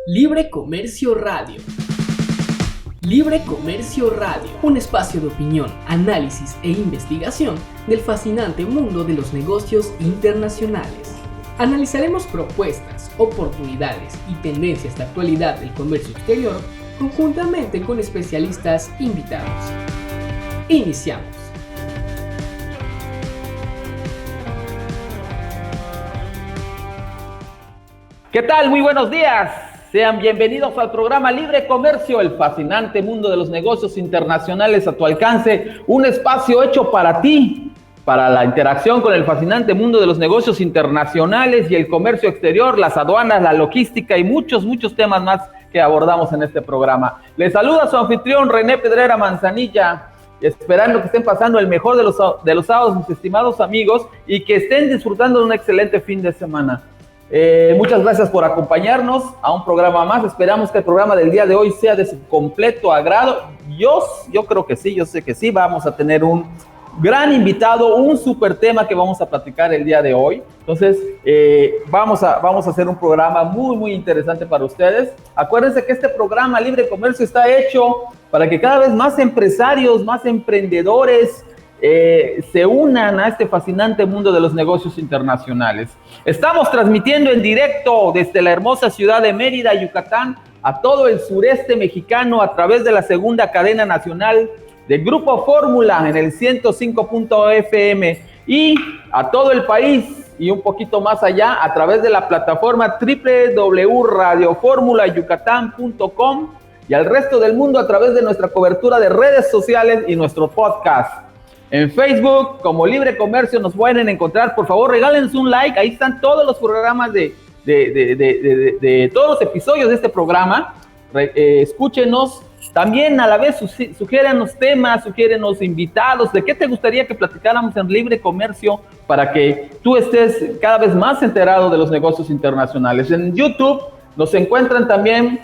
Libre Comercio Radio. Libre Comercio Radio, un espacio de opinión, análisis e investigación del fascinante mundo de los negocios internacionales. Analizaremos propuestas, oportunidades y tendencias de actualidad del comercio exterior conjuntamente con especialistas invitados. Iniciamos. ¿Qué tal? Muy buenos días. Sean bienvenidos al programa Libre Comercio, el fascinante mundo de los negocios internacionales a tu alcance. Un espacio hecho para ti, para la interacción con el fascinante mundo de los negocios internacionales y el comercio exterior, las aduanas, la logística y muchos temas más que abordamos en este programa. Les saluda su anfitrión René Pedrera Manzanilla, esperando que estén pasando el mejor de los sábados, mis estimados amigos, y que estén disfrutando de un excelente fin de semana. Muchas gracias por acompañarnos a un programa más. Esperamos que el programa del día de hoy sea de su completo agrado. Yo creo que sí, yo sé que sí. Vamos a tener un gran invitado, un súper tema que vamos a platicar el día de hoy. Entonces, vamos a hacer un programa muy interesante para ustedes. Acuérdense que este programa Libre Comercio está hecho para que cada vez más empresarios, más emprendedores se unan a este fascinante mundo de los negocios internacionales. Estamos transmitiendo en directo desde la hermosa ciudad de Mérida, Yucatán, a todo el sureste mexicano a través de la segunda cadena nacional del Grupo Fórmula en el 105.fm y a todo el país y un poquito más allá a través de la plataforma www.radioformulayucatán.com y al resto del mundo a través de nuestra cobertura de redes sociales y nuestro podcast. En Facebook, como Libre Comercio, nos pueden encontrar. Por favor, regálenos un like. Ahí están todos los programas de todos los episodios de este programa. Escúchenos. También a la vez sugiérenos temas, sugiérenos invitados. ¿De qué te gustaría que platicáramos en Libre Comercio para que tú estés cada vez más enterado de los negocios internacionales? En YouTube nos encuentran también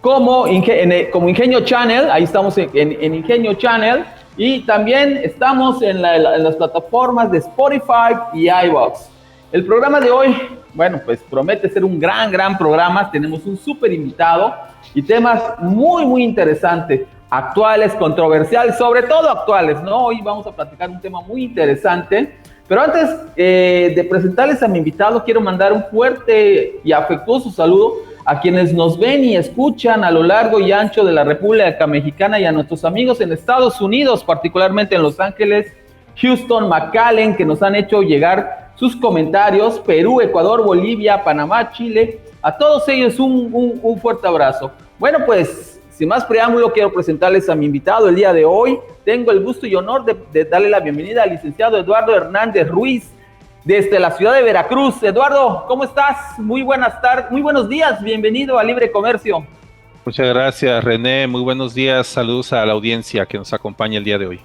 como Ingenio Channel. Ahí estamos en Ingenio Channel. Y también estamos en las plataformas de Spotify y iVoox. El programa de hoy, bueno, pues promete ser un gran programa. Tenemos un súper invitado y temas muy interesantes, actuales, controversiales, sobre todo actuales, ¿no? Hoy vamos a platicar un tema muy interesante. Pero antes de presentarles a mi invitado, quiero mandar un fuerte y afectuoso saludo a quienes nos ven y escuchan a lo largo y ancho de la República Mexicana y a nuestros amigos en Estados Unidos, particularmente en Los Ángeles, Houston, McAllen, que nos han hecho llegar sus comentarios, Perú, Ecuador, Bolivia, Panamá, Chile. A todos ellos un fuerte abrazo. Bueno, pues, sin más preámbulo, quiero presentarles a mi invitado el día de hoy. Tengo el gusto y honor de darle la bienvenida al licenciado Eduardo Hernández Ruiz, desde la ciudad de Veracruz. Eduardo, ¿cómo estás? Muy buenas tardes, muy buenos días, bienvenido a Libre Comercio. Muchas gracias, René, muy buenos días, saludos a la audiencia que nos acompaña el día de hoy.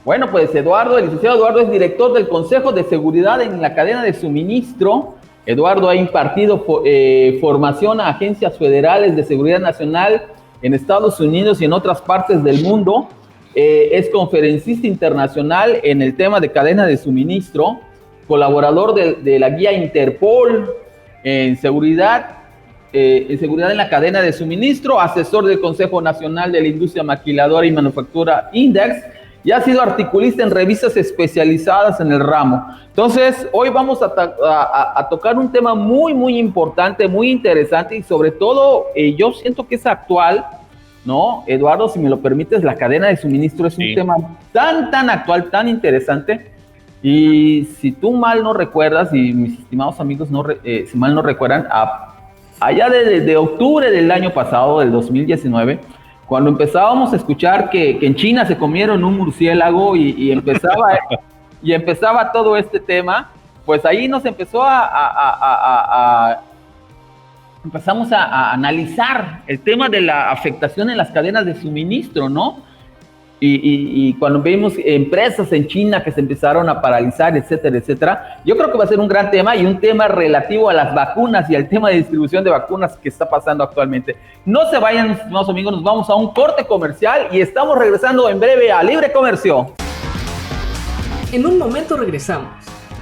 Bueno, pues el licenciado Eduardo es director del Consejo de Seguridad en la Cadena de Suministro. Eduardo ha impartido formación a agencias federales de seguridad nacional en Estados Unidos y en otras partes del mundo. Es conferencista internacional en el tema de cadena de suministro, colaborador de la guía Interpol en seguridad en la cadena de suministro, asesor del Consejo Nacional de la Industria Maquiladora y Manufactura Index, y ha sido articulista en revistas especializadas en el ramo. Entonces, hoy vamos a tocar un tema muy importante, muy interesante, y sobre todo, yo siento que es actual, ¿no? Eduardo, si me lo permites, la cadena de suministro es un tema tan actual, tan interesante. Y si tú mal no recuerdas, y mis estimados amigos si mal no recuerdan, allá de octubre del año pasado, del 2019, cuando empezábamos a escuchar que en China se comieron un murciélago y empezaba todo este tema, pues ahí nos empezamos a analizar el tema de la afectación en las cadenas de suministro, ¿no? Y cuando vemos empresas en China que se empezaron a paralizar, etcétera, yo creo que va a ser un gran tema y un tema relativo a las vacunas y al tema de distribución de vacunas que está pasando actualmente. No se vayan, estimados amigos, nos vamos a un corte comercial y estamos regresando en breve a Libre Comercio. En un momento regresamos.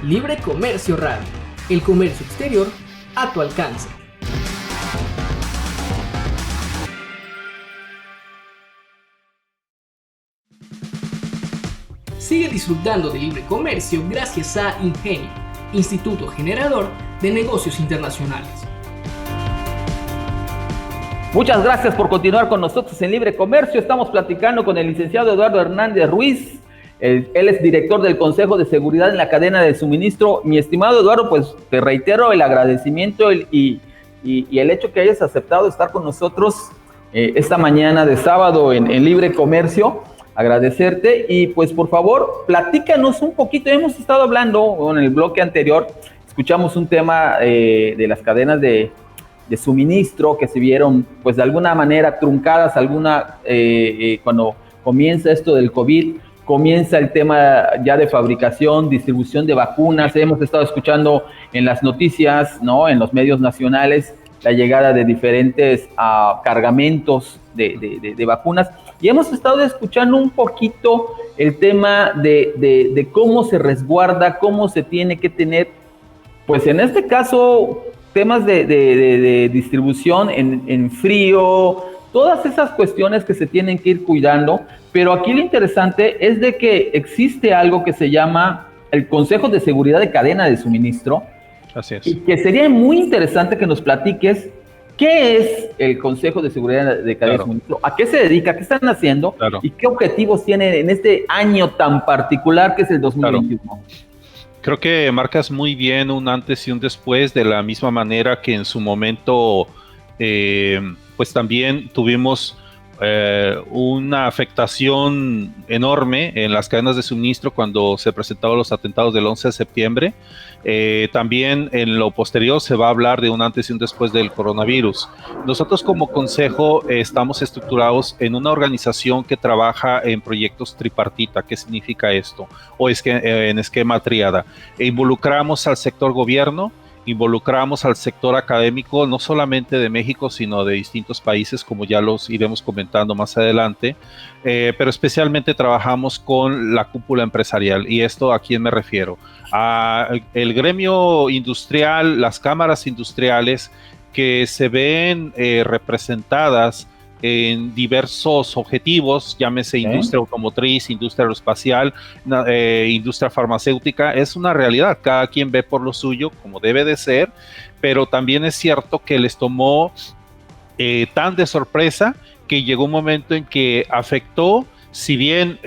Libre Comercio Radio, el comercio exterior a tu alcance. Sigue disfrutando de libre comercio gracias a Ingenio, Instituto Generador de Negocios Internacionales. Muchas gracias por continuar con nosotros en Libre Comercio. Estamos platicando con el licenciado Eduardo Hernández Ruiz. Él es director del Consejo de Seguridad en la Cadena de Suministro. Mi estimado Eduardo, pues te reitero el agradecimiento y el hecho que hayas aceptado estar con nosotros esta mañana de sábado en Libre Comercio. Agradecerte y pues por favor platícanos un poquito. Hemos estado hablando en el bloque anterior, escuchamos un tema de las cadenas de suministro que se vieron pues de alguna manera truncadas, cuando comienza esto del COVID, comienza el tema ya de fabricación, distribución de vacunas. Hemos estado escuchando en las noticias, ¿no?, en los medios nacionales, la llegada de diferentes cargamentos de vacunas, y hemos estado escuchando un poquito el tema de cómo se resguarda, cómo se tiene que tener, pues en este caso, temas de distribución en frío, todas esas cuestiones que se tienen que ir cuidando. Pero aquí lo interesante es de que existe algo que se llama el Consejo de Seguridad de Cadena de Suministro. Así es. Y que sería muy interesante que nos platiques qué es el Consejo de Seguridad de Cadena de Suministro, a qué se dedica, qué están haciendo y qué objetivos tienen en este año tan particular que es el 2021. Creo que marcas muy bien un antes y un después, de la misma manera que en su momento pues también tuvimos una afectación enorme en las cadenas de suministro cuando se presentaron los atentados del 11 de septiembre. También en lo posterior se va a hablar de un antes y un después del coronavirus. Nosotros como consejo estamos estructurados en una organización que trabaja en proyectos tripartita. ¿Qué significa esto? O es que en esquema tríada. Involucramos al sector gobierno, involucramos al sector académico, no solamente de México, sino de distintos países, como ya los iremos comentando más adelante, pero especialmente trabajamos con la cúpula empresarial. ¿Y esto a quién me refiero? El gremio industrial, las cámaras industriales que se ven representadas en diversos objetivos, llámese industria automotriz, industria aeroespacial, industria farmacéutica. Es una realidad, cada quien ve por lo suyo como debe de ser, pero también es cierto que les tomó tan de sorpresa que llegó un momento en que afectó, si bien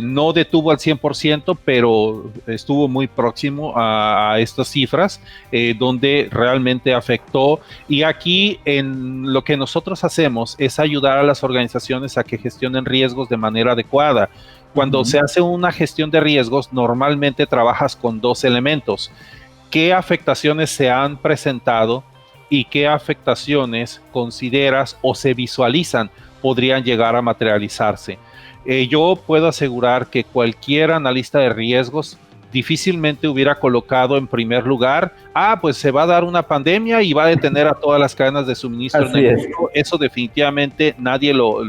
no detuvo al 100%, pero estuvo muy próximo a estas cifras, donde realmente afectó. Y aquí en lo que nosotros hacemos es ayudar a las organizaciones a que gestionen riesgos de manera adecuada. Cuando se hace una gestión de riesgos, normalmente trabajas con dos elementos: qué afectaciones se han presentado y qué afectaciones consideras o se visualizan podrían llegar a materializarse. Yo puedo asegurar que cualquier analista de riesgos difícilmente hubiera colocado en primer lugar, pues se va a dar una pandemia y va a detener a todas las cadenas de suministro en el mundo. Eso definitivamente nadie lo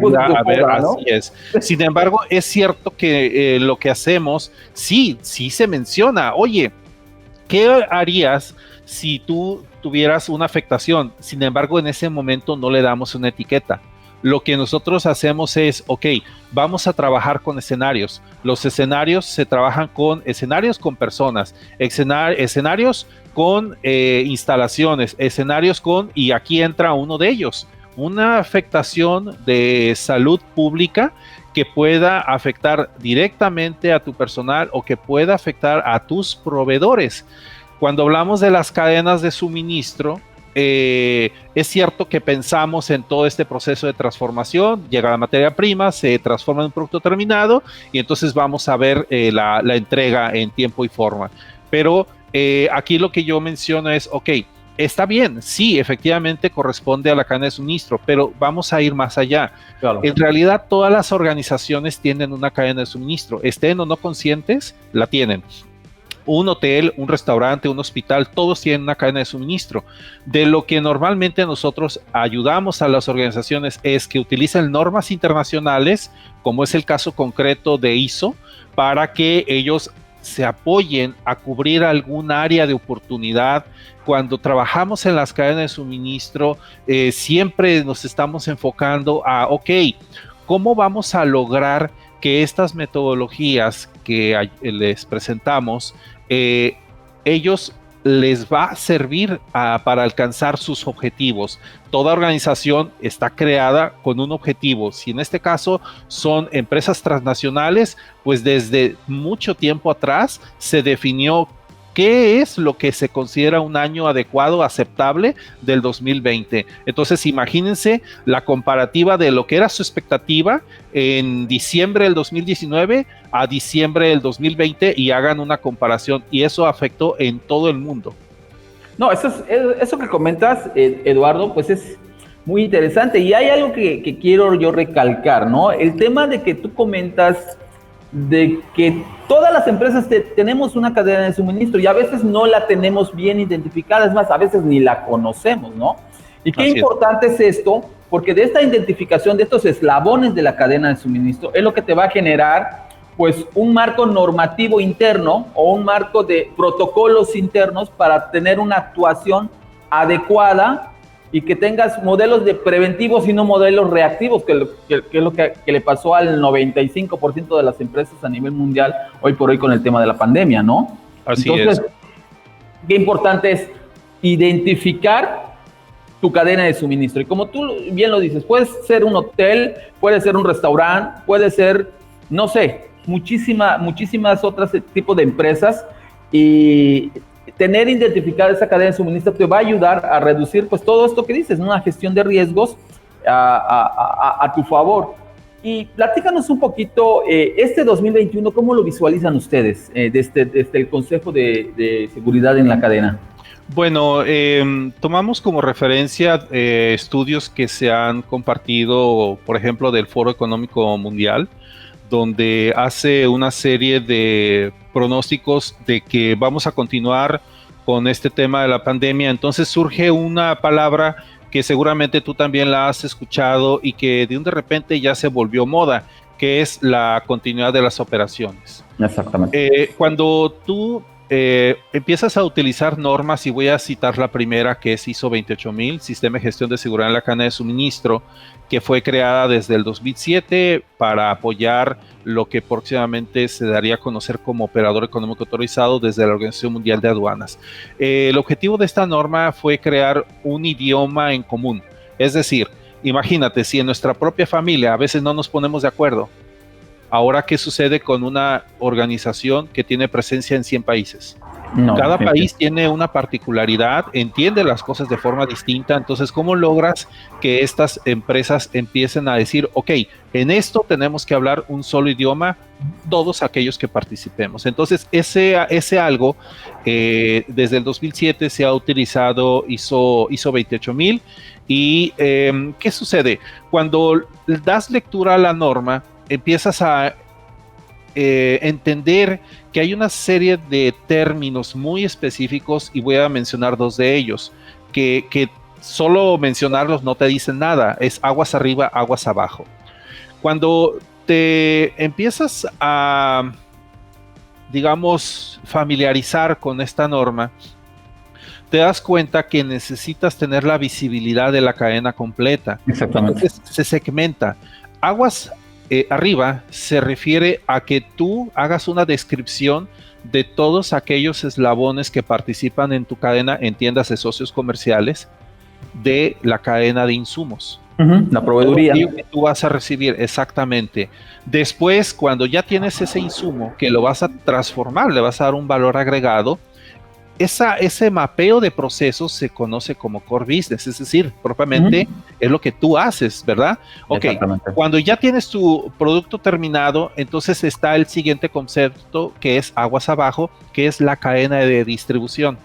podrá ver, ¿no? Así es. Sin embargo, es cierto que lo que hacemos, sí se menciona. Oye, ¿qué harías si tú tuvieras una afectación? Sin embargo, en ese momento no le damos una etiqueta. Lo que nosotros hacemos es, vamos a trabajar con escenarios. Los escenarios se trabajan con escenarios con personas, escenarios con instalaciones, escenarios y aquí entra uno de ellos, una afectación de salud pública que pueda afectar directamente a tu personal o que pueda afectar a tus proveedores. Cuando hablamos de las cadenas de suministro, es cierto que pensamos en todo este proceso de transformación. Llega la materia prima, se transforma en un producto terminado y entonces vamos a ver la entrega en tiempo y forma. Pero aquí lo que yo menciono es, está bien, sí, efectivamente corresponde a la cadena de suministro, pero vamos a ir más allá. Claro. En realidad todas las organizaciones tienen una cadena de suministro, estén o no conscientes, la tienen. Un hotel, un restaurante, un hospital, todos tienen una cadena de suministro. De lo que normalmente nosotros ayudamos a las organizaciones es que utilicen normas internacionales, como es el caso concreto de ISO, para que ellos se apoyen a cubrir algún área de oportunidad. Cuando trabajamos en las cadenas de suministro, siempre nos estamos enfocando a, ¿cómo vamos a lograr que estas metodologías que les presentamos, ellos les va a servir para alcanzar sus objetivos. Toda organización está creada con un objetivo. Si en este caso son empresas transnacionales, pues desde mucho tiempo atrás se definió qué es lo que se considera un año adecuado, aceptable del 2020. Entonces, imagínense la comparativa de lo que era su expectativa en diciembre del 2019 a diciembre del 2020 y hagan una comparación. Y eso afectó en todo el mundo. No, eso que comentas, Eduardo, pues es muy interesante. Y hay algo que quiero yo recalcar, ¿no? El tema de que tú comentas de que todas las empresas tenemos una cadena de suministro y a veces no la tenemos bien identificada, es más, a veces ni la conocemos, ¿no? Y qué importante es esto, porque de esta identificación de estos eslabones de la cadena de suministro es lo que te va a generar, pues, un marco normativo interno o un marco de protocolos internos para tener una actuación adecuada y que tengas modelos de preventivos y no modelos reactivos, que es lo que le pasó al 95% de las empresas a nivel mundial hoy por hoy con el tema de la pandemia, ¿no? Entonces, qué importante es identificar tu cadena de suministro. Y como tú bien lo dices, puede ser un hotel, puede ser un restaurante, puede ser, no sé, muchísimas otras tipos de empresas, y tener identificada esa cadena de suministro te va a ayudar a reducir pues todo esto que dices, ¿no? Una gestión de riesgos a tu favor. Y platícanos un poquito, este 2021, ¿cómo lo visualizan ustedes desde el Consejo de Seguridad en la Cadena? Bueno, tomamos como referencia estudios que se han compartido, por ejemplo, del Foro Económico Mundial, donde hace una serie de pronósticos de que vamos a continuar con este tema de la pandemia. Entonces surge una palabra que seguramente tú también la has escuchado y que de repente ya se volvió moda, que es la continuidad de las operaciones. Exactamente. Cuando tú empiezas a utilizar normas, y voy a citar la primera, que es ISO 28000, Sistema de Gestión de Seguridad en la Cadena de Suministro, que fue creada desde el 2007 para apoyar lo que próximamente se daría a conocer como operador económico autorizado desde la Organización Mundial de Aduanas. El objetivo de esta norma fue crear un idioma en común. Es decir, imagínate, si en nuestra propia familia a veces no nos ponemos de acuerdo, ahora, ¿qué sucede con una organización que tiene presencia en 100 países? No, cada país tiene una particularidad, entiende las cosas de forma distinta. Entonces, ¿cómo logras que estas empresas empiecen a decir, ok, en esto tenemos que hablar un solo idioma, todos aquellos que participemos? Entonces, ese algo, desde el 2007 se ha utilizado ISO 28000. ¿Y qué sucede? Cuando das lectura a la norma, empiezas a entender que hay una serie de términos muy específicos, y voy a mencionar dos de ellos, que solo mencionarlos no te dicen nada. Es aguas arriba, aguas abajo. Cuando te empiezas a, digamos, familiarizar con esta norma, te das cuenta que necesitas tener la visibilidad de la cadena completa. Exactamente. Entonces, se segmenta. Aguas arriba se refiere a que tú hagas una descripción de todos aquellos eslabones que participan en tu cadena, entiéndase socios comerciales, de la cadena de insumos. La proveeduría. Todo que tú vas a recibir, exactamente. Después, cuando ya tienes ese insumo, que lo vas a transformar, le vas a dar un valor agregado, ese mapeo de procesos se conoce como core business, es decir, propiamente es lo que tú haces, ¿verdad? Ok, cuando ya tienes tu producto terminado, entonces está el siguiente concepto, que es aguas abajo, que es la cadena de distribución.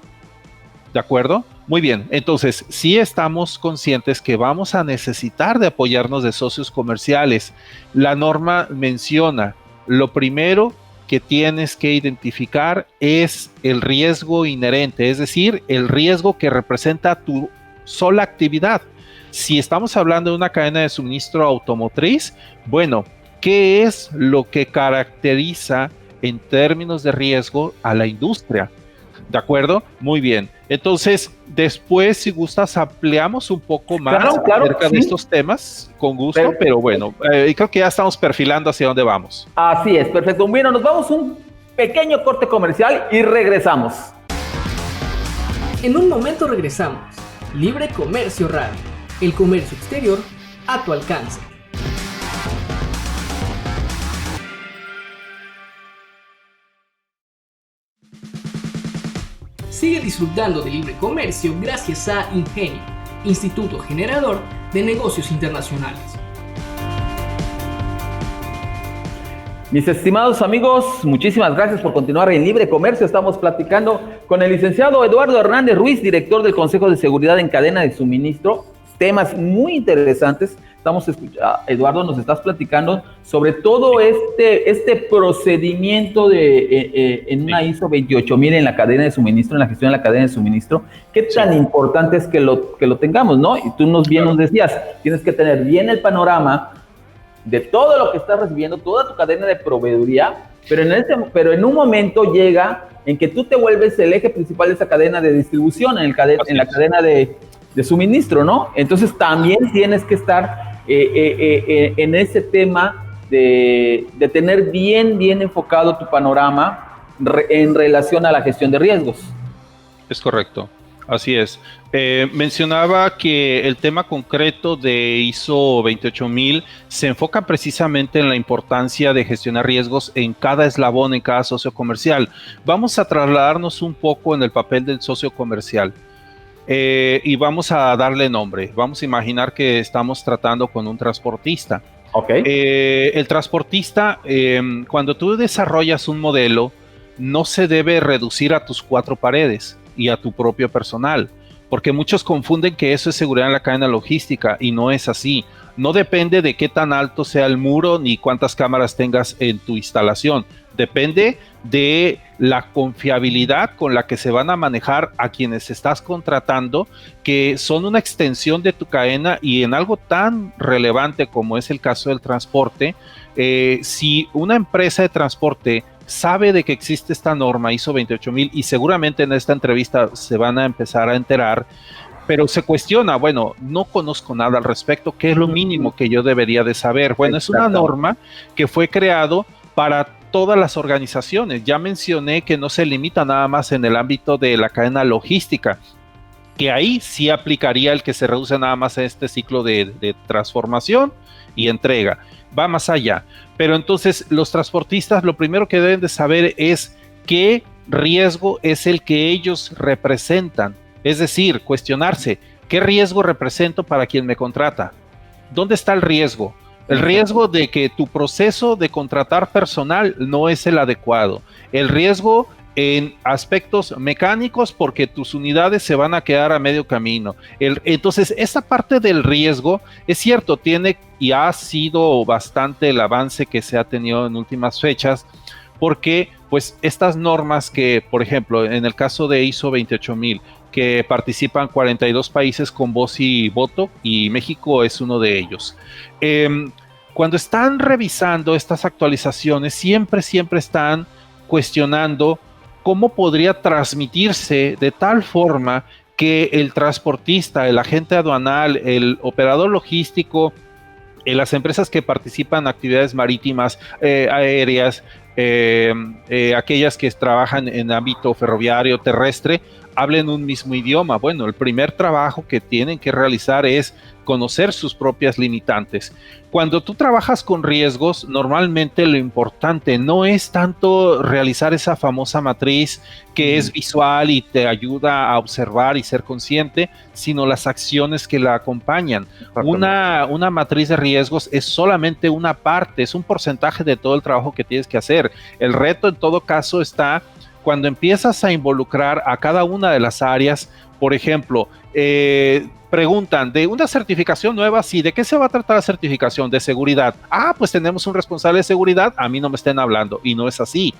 ¿De acuerdo? Muy bien, entonces sí estamos conscientes que vamos a necesitar de apoyarnos de socios comerciales. La norma menciona, lo primero que tienes que identificar es el riesgo inherente, es decir, el riesgo que representa tu sola actividad. Si estamos hablando de una cadena de suministro automotriz, bueno, ¿qué es lo que caracteriza en términos de riesgo a la industria? ¿De acuerdo? Muy bien. Entonces, después, si gustas, ampliamos un poco más acerca de estos temas, con gusto, pero bueno, creo que ya estamos perfilando hacia dónde vamos. Así es, perfecto. Bueno, nos vamos un pequeño corte comercial y regresamos. En un momento regresamos. Libre Comercio Radio. El comercio exterior a tu alcance. Sigue disfrutando de libre comercio gracias a Ingenio, Instituto Generador de Negocios Internacionales. Mis estimados amigos, muchísimas gracias por continuar en Libre Comercio. Estamos platicando con el licenciado Eduardo Hernández Ruiz, director del Consejo de Seguridad en Cadena de Suministro. Temas muy interesantes. Eduardo, nos estás platicando sobre todo este procedimiento en una ISO 28000 en la cadena de suministro, en la gestión de la cadena de suministro. ¿Qué tan importante es que lo tengamos, no? Y tú nos decías, tienes que tener bien el panorama de todo lo que estás recibiendo, toda tu cadena de proveeduría, pero en un momento llega en que tú te vuelves el eje principal de esa cadena de distribución, en la cadena de suministro, ¿no? Entonces también tienes que estar en ese tema de tener bien enfocado tu panorama en relación a la gestión de riesgos. Es correcto, así es. Mencionaba que el tema concreto de ISO 28000 se enfoca precisamente en la importancia de gestionar riesgos en cada eslabón, en cada socio comercial. Vamos a trasladarnos un poco en el papel del socio comercial. Y vamos a darle nombre. Vamos a imaginar que estamos tratando con un transportista. Okay. El transportista, cuando tú desarrollas un modelo, no se debe reducir a tus 4 paredes y a tu propio personal, porque muchos confunden que eso es seguridad en la cadena logística y no es así. No depende de qué tan alto sea el muro ni cuántas cámaras tengas en tu instalación. Depende de la confiabilidad con la que se van a manejar a quienes estás contratando, que son una extensión de tu cadena, y en algo tan relevante como es el caso del transporte, si una empresa de transporte sabe de que existe esta norma ISO 28000, y seguramente en esta entrevista se van a empezar a enterar, pero se cuestiona, bueno, no conozco nada al respecto, ¿qué es lo mínimo que yo debería de saber? Bueno, es una norma que fue creado para todas las organizaciones. Ya mencioné que no se limita nada más en el ámbito de la cadena logística, que ahí sí aplicaría el que se reduce nada más a este ciclo de transformación y entrega. Va más allá. Pero entonces los transportistas lo primero que deben de saber es qué riesgo es el que ellos representan. Es decir, cuestionarse, ¿qué riesgo represento para quien me contrata? ¿Dónde está el riesgo? El riesgo de que tu proceso de contratar personal no es el adecuado. El riesgo en aspectos mecánicos porque tus unidades se van a quedar a medio camino. Entonces, esa parte del riesgo, es cierto, tiene y ha sido bastante el avance que se ha tenido en últimas fechas, porque pues estas normas que, por ejemplo, en el caso de ISO 28000, que participan 42 países con voz y voto, y México es uno de ellos. Cuando están revisando estas actualizaciones, siempre están cuestionando cómo podría transmitirse de tal forma que el transportista, el agente aduanal, el operador logístico, las empresas que participan en actividades marítimas, aéreas, aquellas que trabajan en ámbito ferroviario, terrestre, hablen un mismo idioma. Bueno, el primer trabajo que tienen que realizar es conocer sus propias limitantes. Cuando tú trabajas con riesgos, normalmente lo importante no es tanto realizar esa famosa matriz que es visual y te ayuda a observar y ser consciente, sino las acciones que la acompañan. Una matriz de riesgos es solamente una parte, es un porcentaje de todo el trabajo que tienes que hacer. El reto en todo caso está cuando empiezas a involucrar a cada una de las áreas. Por ejemplo, preguntan de una certificación nueva, sí, ¿de qué se va a tratar la certificación? De seguridad. Ah, pues tenemos un responsable de seguridad, a mí no me estén hablando, y no es así.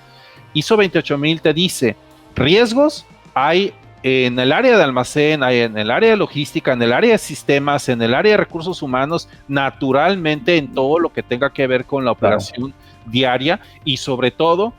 ISO 28000 te dice, riesgos hay en el área de almacén, hay en el área de logística, en el área de sistemas, en el área de recursos humanos, naturalmente en todo lo que tenga que ver con la operación diaria, y sobre todo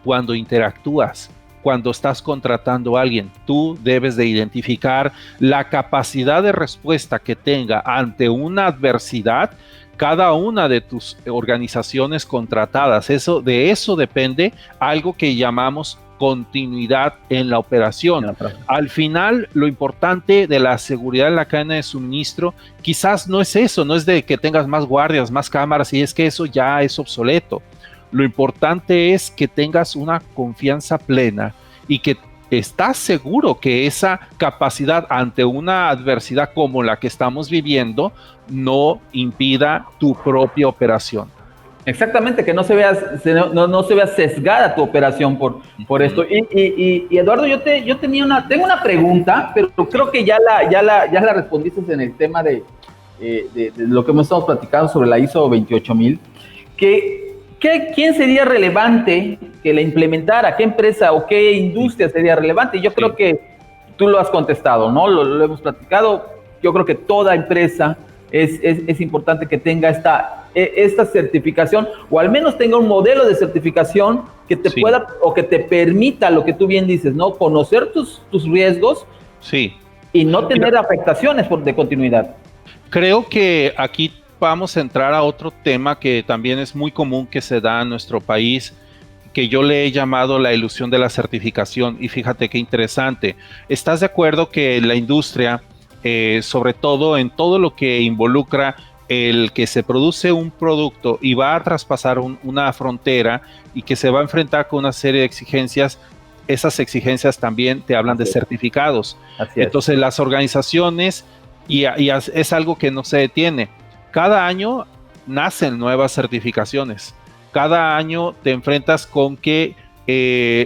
cuando interactúas cuando estás contratando a alguien. Tú debes de identificar la capacidad de respuesta que tenga ante una adversidad cada una de tus organizaciones contratadas. De eso depende algo que llamamos continuidad en la operación. Al final, lo importante de la seguridad en la cadena de suministro quizás no es eso, no es de que tengas más guardias, más cámaras, y es que eso ya es obsoleto. Lo importante es que tengas una confianza plena y que estás seguro que esa capacidad ante una adversidad como la que estamos viviendo no impida tu propia operación. Exactamente, que no se vea sesgada tu operación por esto. Y Eduardo, tengo una pregunta, pero creo que ya la respondiste en el tema de lo que estamos platicando sobre la ISO 28000. ¿Quién sería relevante que la implementara? ¿Qué empresa o qué industria sería relevante? Yo creo que tú lo has contestado, ¿no? Lo hemos platicado. Yo creo que toda empresa es importante que tenga esta certificación, o al menos tenga un modelo de certificación que te pueda o que te permita lo que tú bien dices, ¿no? Conocer tus riesgos y no tener afectaciones de continuidad. Creo que aquí vamos a entrar a otro tema que también es muy común que se da en nuestro país, que yo le he llamado la ilusión de la certificación. Y fíjate qué interesante. ¿Estás de acuerdo que la industria, sobre todo en todo lo que involucra el que se produce un producto y va a traspasar una frontera y que se va a enfrentar con una serie de exigencias, esas exigencias también te hablan de certificados? Entonces las organizaciones, y es algo que no se detiene, cada año nacen nuevas certificaciones, cada año te enfrentas con que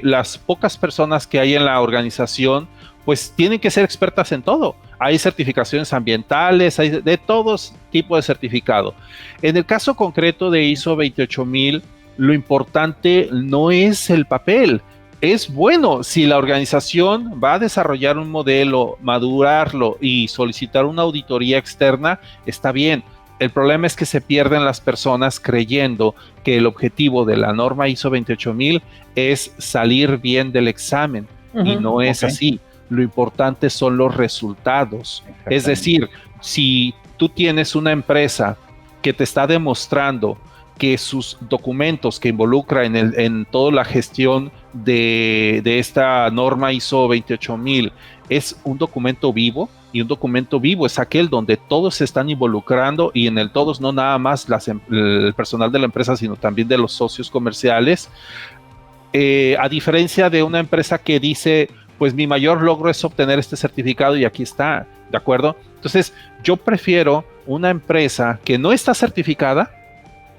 las pocas personas que hay en la organización pues tienen que ser expertas en todo. Hay certificaciones ambientales, hay de todos tipos de certificado. En el caso concreto de ISO 28000, lo importante no es el papel. Es bueno, si la organización va a desarrollar un modelo, madurarlo y solicitar una auditoría externa, está bien. El problema es que se pierden las personas creyendo que el objetivo de la norma ISO 28000 es salir bien del examen, y no es así. Lo importante son los resultados. Es decir, si tú tienes una empresa que te está demostrando que sus documentos que involucra en toda la gestión de esta norma ISO 28000 es un documento vivo, y un documento vivo es aquel donde todos se están involucrando, y en el todos no nada más el personal de la empresa, sino también de los socios comerciales, a diferencia de una empresa que dice, pues mi mayor logro es obtener este certificado y aquí está, ¿de acuerdo? Entonces, yo prefiero una empresa que no está certificada,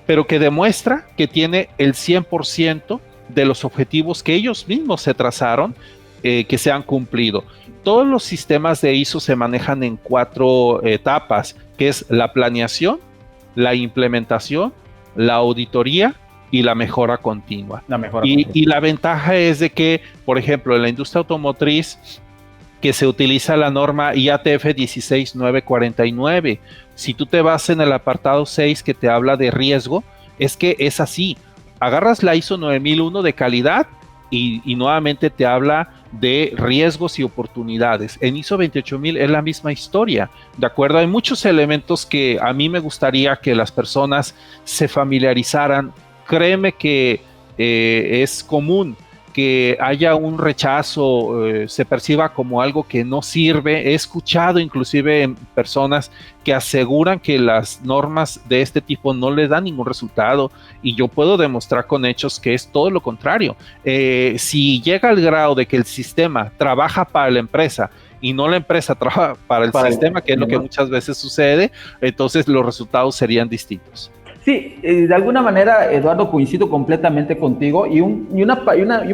pero que demuestra que tiene el 100% de los objetivos que ellos mismos se trazaron, que se han cumplido. Todos los sistemas de ISO se manejan en 4 etapas, que es la planeación, la implementación, la auditoría y la mejora continua. Y la ventaja es de que, por ejemplo, en la industria automotriz, que se utiliza la norma IATF 16949. Si tú te vas en el apartado 6 que te habla de riesgo, es que es así. Agarras la ISO 9001 de calidad y nuevamente te habla de riesgos y oportunidades. En ISO 28000 es la misma historia, ¿de acuerdo? Hay muchos elementos que a mí me gustaría que las personas se familiarizaran. Créeme que es común que haya un rechazo, se perciba como algo que no sirve. He escuchado inclusive en personas que aseguran que las normas de este tipo no le dan ningún resultado, y yo puedo demostrar con hechos que es todo lo contrario. Si llega al grado de que el sistema trabaja para la empresa y no la empresa trabaja para el sistema, que es lo que muchas veces sucede, entonces los resultados serían distintos. Sí, de alguna manera, Eduardo, coincido completamente contigo, y un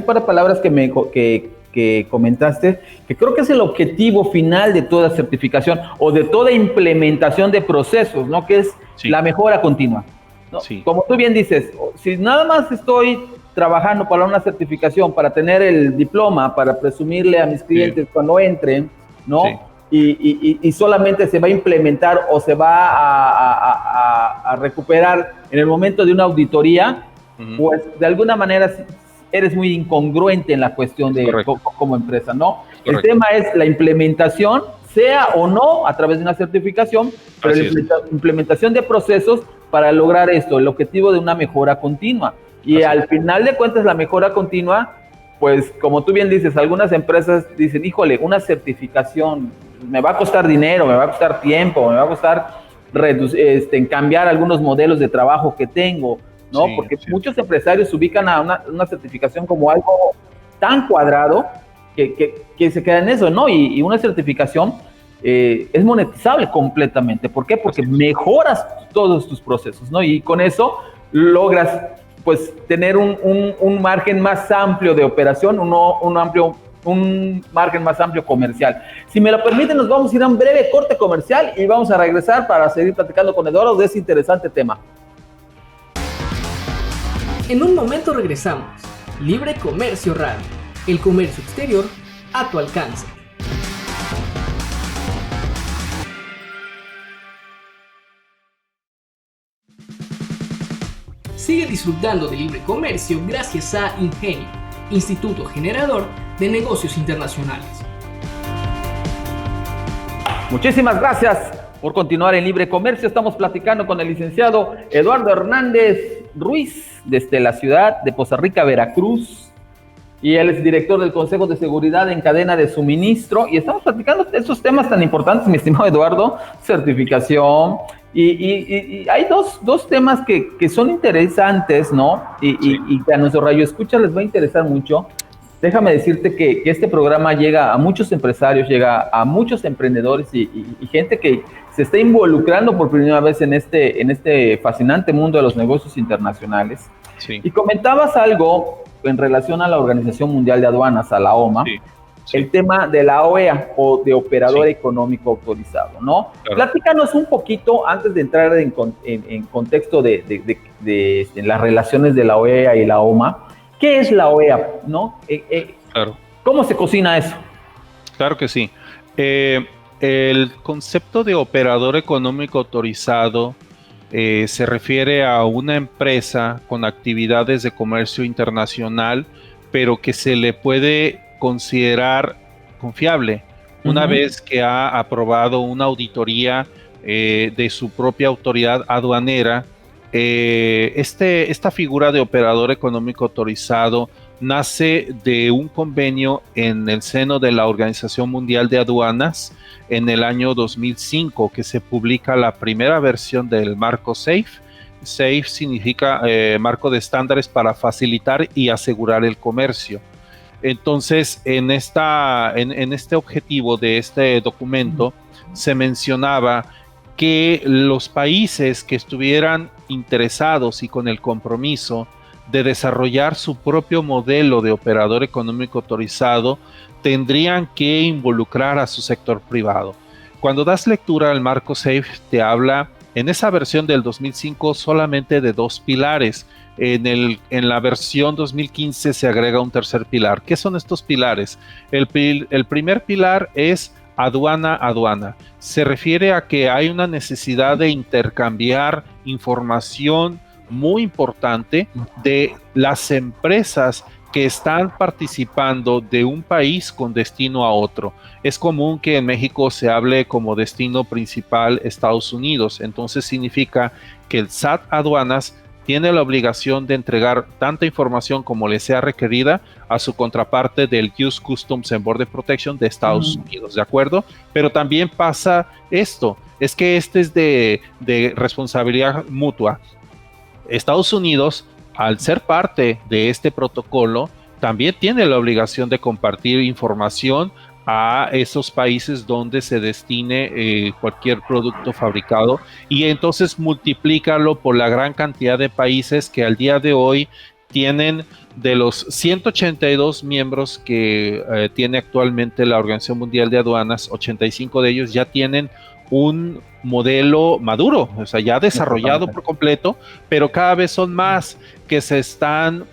par de palabras que comentaste, que creo que es el objetivo final de toda certificación o de toda implementación de procesos, ¿no? Que es la mejora continua, ¿no? Como tú bien dices, si nada más estoy trabajando para una certificación, para tener el diploma, para presumirle a mis clientes cuando entren, ¿no? Y solamente se va a implementar o se va a recuperar en el momento de una auditoría, pues de alguna manera eres muy incongruente en la cuestión de como empresa, ¿no? Correcto. El tema es la implementación, sea o no a través de una certificación, pero la implementación de procesos para lograr esto, el objetivo de una mejora continua. Y al final de cuentas, la mejora continua, pues como tú bien dices, algunas empresas dicen, híjole, una certificación me va a costar dinero, me va a costar tiempo, me va a costar cambiar algunos modelos de trabajo que tengo, ¿no? Sí, porque muchos empresarios ubican a una certificación como algo tan cuadrado que se queda en eso, ¿no? Y una certificación es monetizable completamente. ¿Por qué? Porque mejoras todos tus procesos, ¿no? Y con eso logras, pues, tener un margen más amplio de operación, un margen más amplio comercial. Si me lo permiten, nos vamos a ir a un breve corte comercial y vamos a regresar para seguir platicando con Eduardo de ese interesante tema. En un momento regresamos. Libre Comercio Radio. El comercio exterior a tu alcance. Sigue disfrutando de libre comercio gracias a Ingenio, Instituto Generador de Negocios Internacionales. Muchísimas gracias por continuar en Libre Comercio. Estamos platicando con el licenciado Eduardo Hernández Ruiz desde la ciudad de Poza Rica, Veracruz. Y él es director del Consejo de Seguridad en Cadena de Suministro. Y estamos platicando de estos temas tan importantes, mi estimado Eduardo, certificación. Y hay dos temas que son interesantes, ¿no? Y que a nuestro radio escucha les va a interesar mucho. Déjame decirte que este programa llega a muchos empresarios, llega a muchos emprendedores y gente que se está involucrando por primera vez en este fascinante mundo de los negocios internacionales. Sí. Y comentabas algo en relación a la Organización Mundial de Aduanas, a la OMA, el tema de la OEA o de Operador Económico Autorizado, ¿no? Claro. Platícanos un poquito, antes de entrar en contexto de las relaciones de la OEA y la OMA, ¿qué es la OEA, no? Claro. ¿Cómo se cocina eso? Claro que sí. El concepto de operador económico autorizado se refiere a una empresa con actividades de comercio internacional, pero que se le puede considerar confiable una vez que ha aprobado una auditoría de su propia autoridad aduanera. Esta figura de operador económico autorizado nace de un convenio en el seno de la Organización Mundial de Aduanas en el año 2005, que se publica la primera versión del marco SAFE. SAFE significa marco de estándares para facilitar y asegurar el comercio. Entonces, en este objetivo de este documento se mencionaba que los países que estuvieran interesados y con el compromiso de desarrollar su propio modelo de operador económico autorizado tendrían que involucrar a su sector privado. Cuando das lectura al marco SAFE, te habla en esa versión del 2005 solamente de 2 pilares. En la versión 2015 se agrega un tercer pilar. ¿Qué son estos pilares? El primer pilar es aduana. Se refiere a que hay una necesidad de intercambiar información muy importante de las empresas que están participando de un país con destino a otro. Es común que en México se hable como destino principal Estados Unidos. Entonces significa que el SAT Aduanas tiene la obligación de entregar tanta información como le sea requerida a su contraparte del US Customs and Border Protection de Estados Unidos, ¿de acuerdo? Pero también pasa esto, es que este es de responsabilidad mutua. Estados Unidos, al ser parte de este protocolo, también tiene la obligación de compartir información a esos países donde se destine cualquier producto fabricado, y entonces multiplícalo por la gran cantidad de países que al día de hoy tienen. De los 182 miembros que tiene actualmente la Organización Mundial de Aduanas, 85 de ellos ya tienen un modelo maduro, o sea, ya desarrollado por completo, pero cada vez son más que se están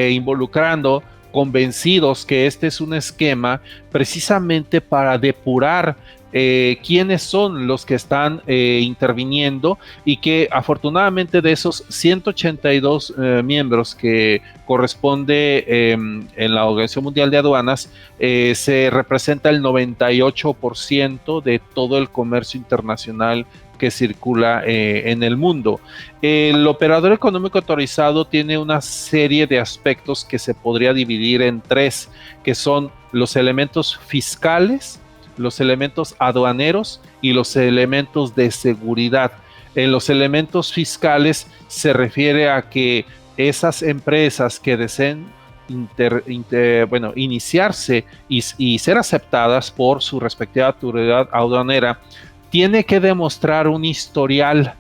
involucrando, convencidos que este es un esquema precisamente para depurar quiénes son los que están interviniendo, y que afortunadamente de esos 182 miembros que corresponde en la Organización Mundial de Aduanas, se representa el 98% de todo el comercio internacional que circula en el mundo. El operador económico autorizado tiene una serie de aspectos que se podría dividir en tres, que son los elementos fiscales, los elementos aduaneros y los elementos de seguridad. En los elementos fiscales se refiere a que esas empresas que deseen iniciarse y ser aceptadas por su respectiva autoridad aduanera, tiene que demostrar un historial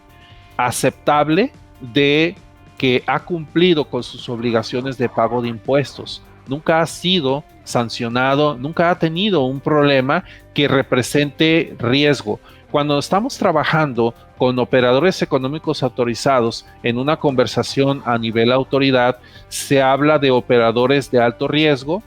aceptable de que ha cumplido con sus obligaciones de pago de impuestos. Nunca ha sido sancionado, nunca ha tenido un problema que represente riesgo. Cuando estamos trabajando con operadores económicos autorizados en una conversación a nivel autoridad, se habla de operadores de alto riesgo,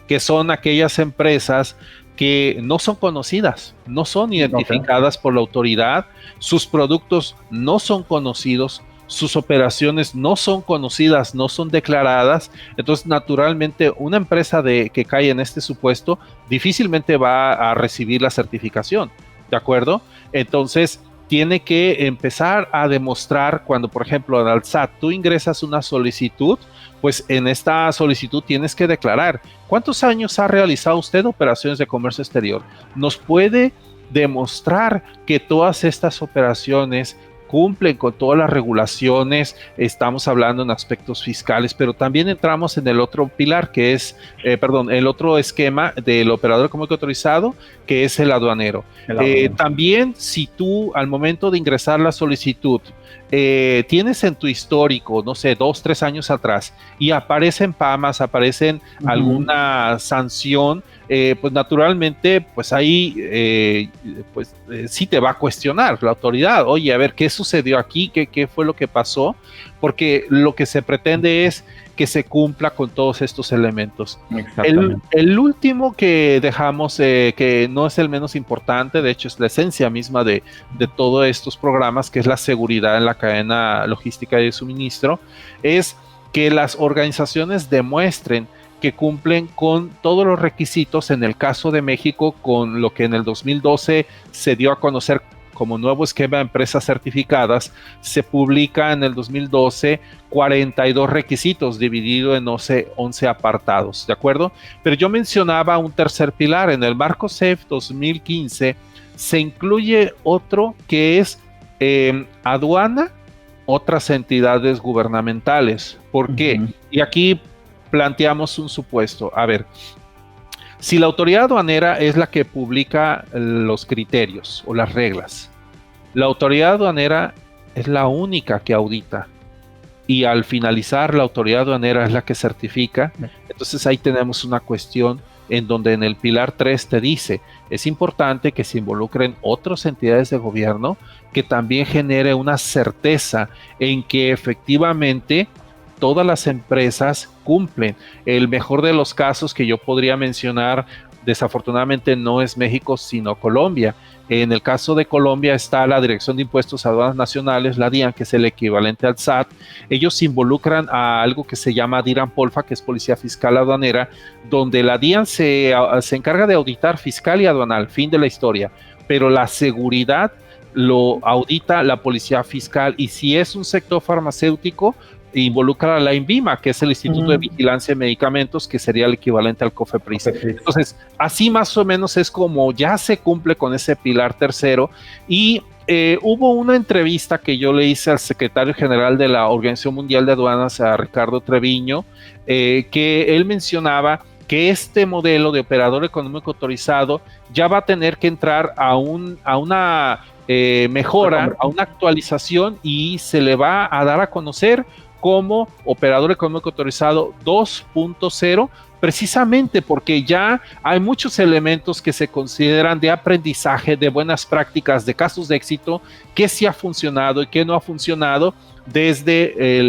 que son aquellas empresas que no son conocidas, no son identificadas por la autoridad, sus productos no son conocidos, sus operaciones no son conocidas, no son declaradas. Entonces, naturalmente, una empresa que cae en este supuesto difícilmente va a recibir la certificación, ¿de acuerdo? Entonces, tiene que empezar a demostrar cuando, por ejemplo, al SAT tú ingresas una solicitud, pues en esta solicitud tienes que declarar cuántos años ha realizado usted operaciones de comercio exterior. Nos puede demostrar que todas estas operaciones cumplen con todas las regulaciones. Estamos hablando en aspectos fiscales, pero también entramos en el otro pilar, que es, el otro esquema del operador económico autorizado, que es el aduanero. También, si tú al momento de ingresar la solicitud tienes en tu histórico, no sé, 2-3 años atrás, y aparecen PAMAS, aparecen alguna sanción, pues naturalmente, pues ahí sí te va a cuestionar la autoridad. Oye, a ver, ¿qué sucedió aquí? ¿Qué fue lo que pasó? Porque lo que se pretende es que se cumpla con todos estos elementos. El último que dejamos, que no es el menos importante, de hecho es la esencia misma de todos estos programas, que es la seguridad en la cadena logística de suministro, es que las organizaciones demuestren que cumplen con todos los requisitos. En el caso de México, con lo que en el 2012 se dio a conocer como nuevo esquema de empresas certificadas, se publica en el 2012 42 requisitos dividido en 11 apartados, ¿de acuerdo? Pero yo mencionaba un tercer pilar. En el marco CEF 2015 se incluye otro que es aduana, otras entidades gubernamentales. ¿Por qué? Y aquí planteamos un supuesto. A ver, si la autoridad aduanera es la que publica los criterios o las reglas, la autoridad aduanera es la única que audita, y al finalizar la autoridad aduanera es la que certifica. Entonces ahí tenemos una cuestión en donde en el pilar 3 te dice, es importante que se involucren otras entidades de gobierno, que también genere una certeza en que efectivamente todas las empresas cumplen. El mejor de los casos que yo podría mencionar, desafortunadamente no es México, sino Colombia. En el caso de Colombia está la Dirección de Impuestos a Aduanas Nacionales, la DIAN, que es el equivalente al SAT. Ellos involucran a algo que se llama DIRAN-POLFA, que es Policía Fiscal Aduanera, donde la DIAN se encarga de auditar fiscal y aduanal, fin de la historia, pero la seguridad lo audita la Policía Fiscal, y si es un sector farmacéutico, involucra a la INVIMA, que es el Instituto de Vigilancia de Medicamentos, que sería el equivalente al COFEPRIS. Entonces, así más o menos es como ya se cumple con ese pilar tercero. Y hubo una entrevista que yo le hice al secretario general de la Organización Mundial de Aduanas, a Ricardo Treviño, que él mencionaba que este modelo de operador económico autorizado ya va a tener que entrar a una mejora, a una actualización, y se le va a dar a conocer como operador económico autorizado 2.0, precisamente porque ya hay muchos elementos que se consideran de aprendizaje, de buenas prácticas, de casos de éxito, que sí ha funcionado y que no ha funcionado desde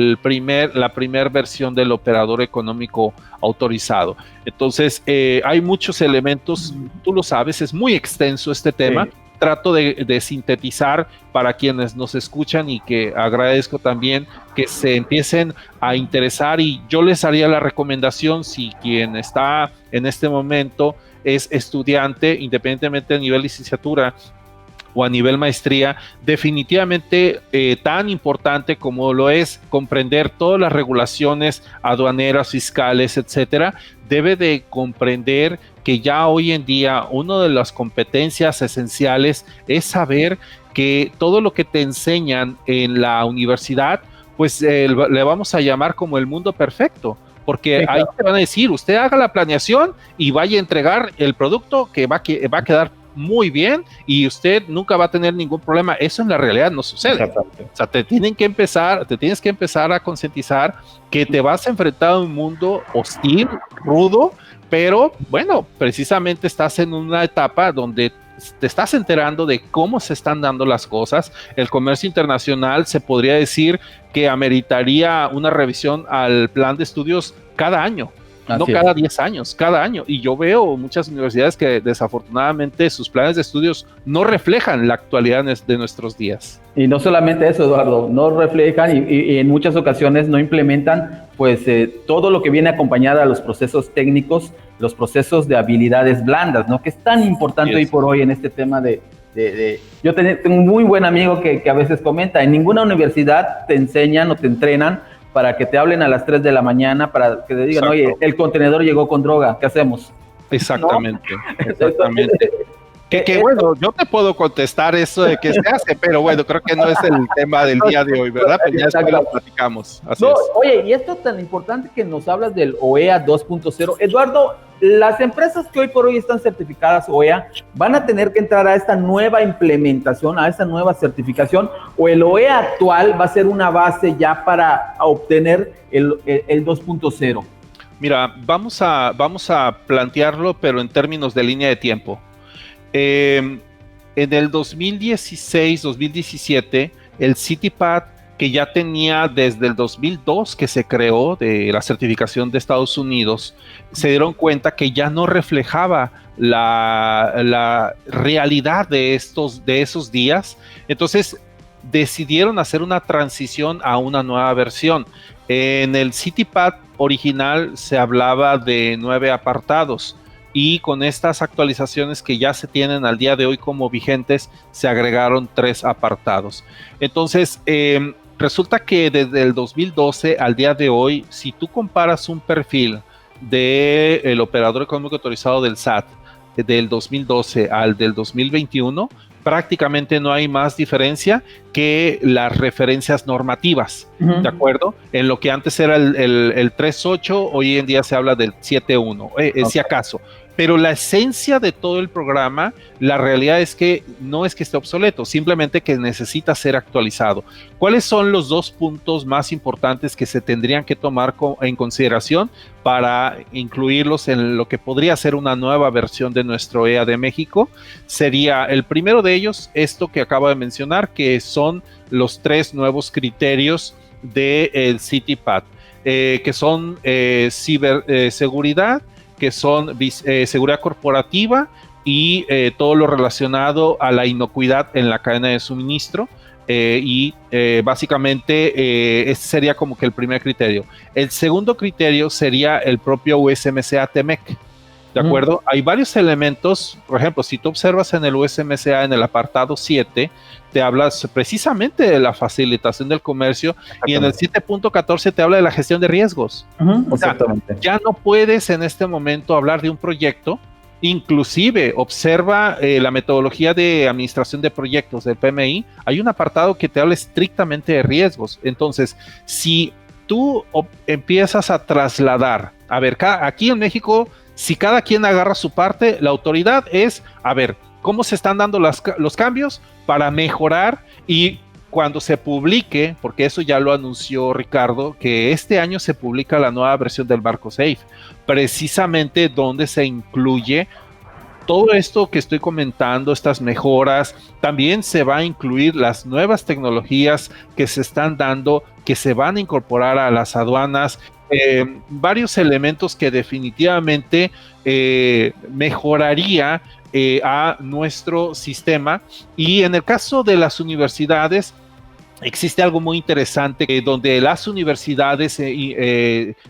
la primera versión del operador económico autorizado. Entonces, hay muchos elementos, tú lo sabes, es muy extenso este tema. Sí. Trato de sintetizar para quienes nos escuchan y que agradezco también que se empiecen a interesar, y yo les haría la recomendación, si quien está en este momento es estudiante, independientemente de nivel licenciatura o a nivel maestría, definitivamente tan importante como lo es comprender todas las regulaciones aduaneras, fiscales, etcétera, debe de comprender que ya hoy en día una de las competencias esenciales es saber que todo lo que te enseñan en la universidad, pues le vamos a llamar como el mundo perfecto, porque sí, claro, ahí te van a decir, usted haga la planeación y vaya a entregar el producto que va a quedar muy bien y usted nunca va a tener ningún problema. Eso en la realidad no sucede. O sea, te tienes que empezar a concientizar que te vas a enfrentar a un mundo hostil, rudo, pero bueno, precisamente estás en una etapa donde te estás enterando de cómo se están dando las cosas. El comercio internacional se podría decir que ameritaría una revisión al plan de estudios cada año. No cada 10 años, cada año. Y yo veo muchas universidades que desafortunadamente sus planes de estudios no reflejan la actualidad de nuestros días. Y no solamente eso, Eduardo, no reflejan y en muchas ocasiones no implementan pues todo lo que viene acompañado a los procesos técnicos, los procesos de habilidades blandas, ¿no? Que es tan importante hoy por hoy en este tema yo tengo un muy buen amigo que a veces comenta, en ninguna universidad te enseñan o te entrenan para que te hablen a las 3 de la mañana, para que te digan, exacto, oye, el contenedor llegó con droga, ¿qué hacemos? Exactamente, ¿no? Exactamente. Que bueno, yo te puedo contestar eso de que se hace, pero bueno, creo que no es el tema del día de hoy, ¿verdad? Pues ya después lo platicamos. Así es. Oye, y esto tan importante que nos hablas del OEA 2.0, Eduardo, las empresas que hoy por hoy están certificadas OEA van a tener que entrar a esta nueva implementación, a esta nueva certificación, o el OEA actual va a ser una base ya para obtener el 2.0. Mira, vamos a plantearlo, pero en términos de línea de tiempo. En el 2016-2017, el CITIPAT, que ya tenía desde el 2002 que se creó de la certificación de Estados Unidos, se dieron cuenta que ya no reflejaba la realidad de esos días. Entonces decidieron hacer una transición a una nueva versión. En el CITIPAT original se hablaba de 9 apartados. Y con estas actualizaciones que ya se tienen al día de hoy como vigentes, se agregaron 3 apartados. Entonces, resulta que desde el 2012 al día de hoy, si tú comparas un perfil del operador económico autorizado del SAT del 2012 al del 2021, prácticamente no hay más diferencia que las referencias normativas, ¿de acuerdo? En lo que antes era el 3.8, hoy en día se habla del 7.1, okay, si acaso. Pero la esencia de todo el programa, la realidad es que no es que esté obsoleto, simplemente que necesita ser actualizado. ¿Cuáles son los 2 puntos más importantes que se tendrían que tomar en consideración para incluirlos en lo que podría ser una nueva versión de nuestro EA de México? Sería el primero de ellos, esto que acabo de mencionar, que son los 3 nuevos criterios del CITIPAT, que son ciberseguridad, que son seguridad corporativa y todo lo relacionado a la inocuidad en la cadena de suministro. Básicamente este sería como que el primer criterio. El segundo criterio sería el propio USMCA TEMEC, ¿de acuerdo? Hay varios elementos, por ejemplo, si tú observas en el USMCA en el apartado 7, te hablas precisamente de la facilitación del comercio, y en el 7.14 te habla de la gestión de riesgos. Exactamente. O sea, ya no puedes en este momento hablar de un proyecto. Inclusive observa la metodología de administración de proyectos del PMI, hay un apartado que te habla estrictamente de riesgos. Entonces, si tú empiezas a trasladar, a ver, aquí en México, si cada quien agarra su parte, la autoridad es, a ver, ¿cómo se están dando los cambios para mejorar y cuando se publique, porque eso ya lo anunció Ricardo, que este año se publica la nueva versión del barco Safe, precisamente donde se incluye todo esto que estoy comentando, estas mejoras. También se va a incluir las nuevas tecnologías que se están dando, que se van a incorporar a las aduanas, varios elementos que definitivamente mejoraría a nuestro sistema. Y en el caso de las universidades, existe algo muy interesante donde las universidades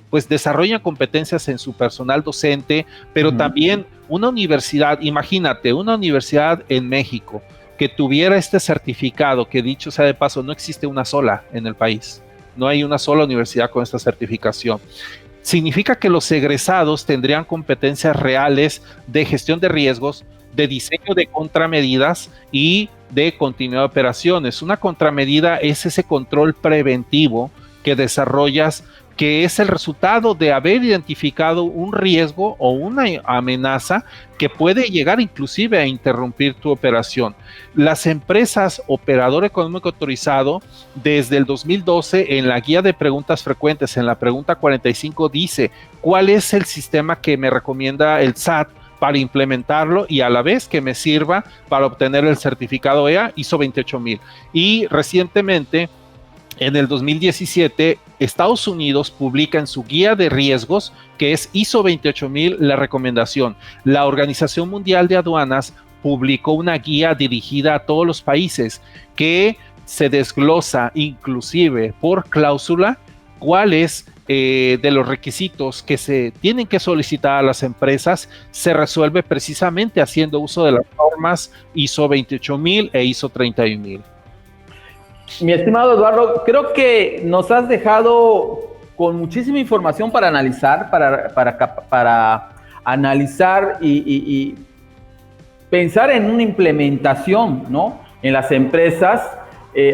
pues desarrollan competencias en su personal docente, pero también una universidad, imagínate, una universidad en México que tuviera este certificado, que dicho sea de paso, no existe una sola en el país, no hay una sola universidad con esta certificación. Significa que los egresados tendrían competencias reales de gestión de riesgos, de diseño de contramedidas y de continuidad de operaciones. Una contramedida es ese control preventivo que desarrollas, que es el resultado de haber identificado un riesgo o una amenaza que puede llegar inclusive a interrumpir tu operación. Las empresas operador económico autorizado, desde el 2012, en la guía de preguntas frecuentes, en la pregunta 45, dice cuál es el sistema que me recomienda el SAT para implementarlo y a la vez que me sirva para obtener el certificado EA ISO 28000. Y recientemente, en el 2017, Estados Unidos publica en su guía de riesgos, que es ISO 28000, la recomendación. La Organización Mundial de Aduanas publicó una guía dirigida a todos los países que se desglosa inclusive por cláusula cuáles de los requisitos que se tienen que solicitar a las empresas se resuelve precisamente haciendo uso de las normas ISO 28000 e ISO 31000. Mi estimado Eduardo, creo que nos has dejado con muchísima información para analizar, para analizar y pensar en una implementación, ¿no?, en las empresas.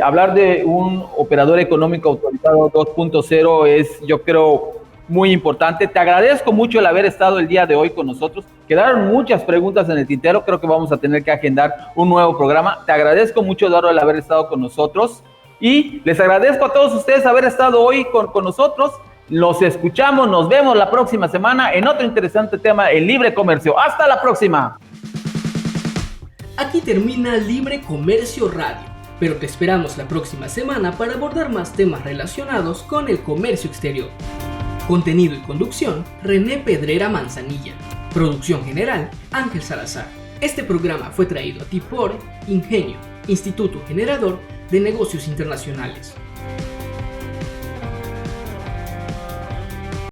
Hablar de un operador económico autorizado 2.0 es, yo creo, muy importante. Te agradezco mucho el haber estado el día de hoy con nosotros. Quedaron muchas preguntas en el tintero. Creo que vamos a tener que agendar un nuevo programa. Te agradezco mucho, Eduardo, el haber estado con nosotros. Y les agradezco a todos ustedes haber estado hoy con nosotros. Los escuchamos, nos vemos la próxima semana en otro interesante tema en Libre Comercio. ¡Hasta la próxima! Aquí termina Libre Comercio Radio, pero te esperamos la próxima semana para abordar más temas relacionados con el comercio exterior. Contenido y conducción, René Pedrera Manzanilla. Producción general, Ángel Salazar. Este programa fue traído a ti por Ingenio, Instituto Generador de Negocios Internacionales.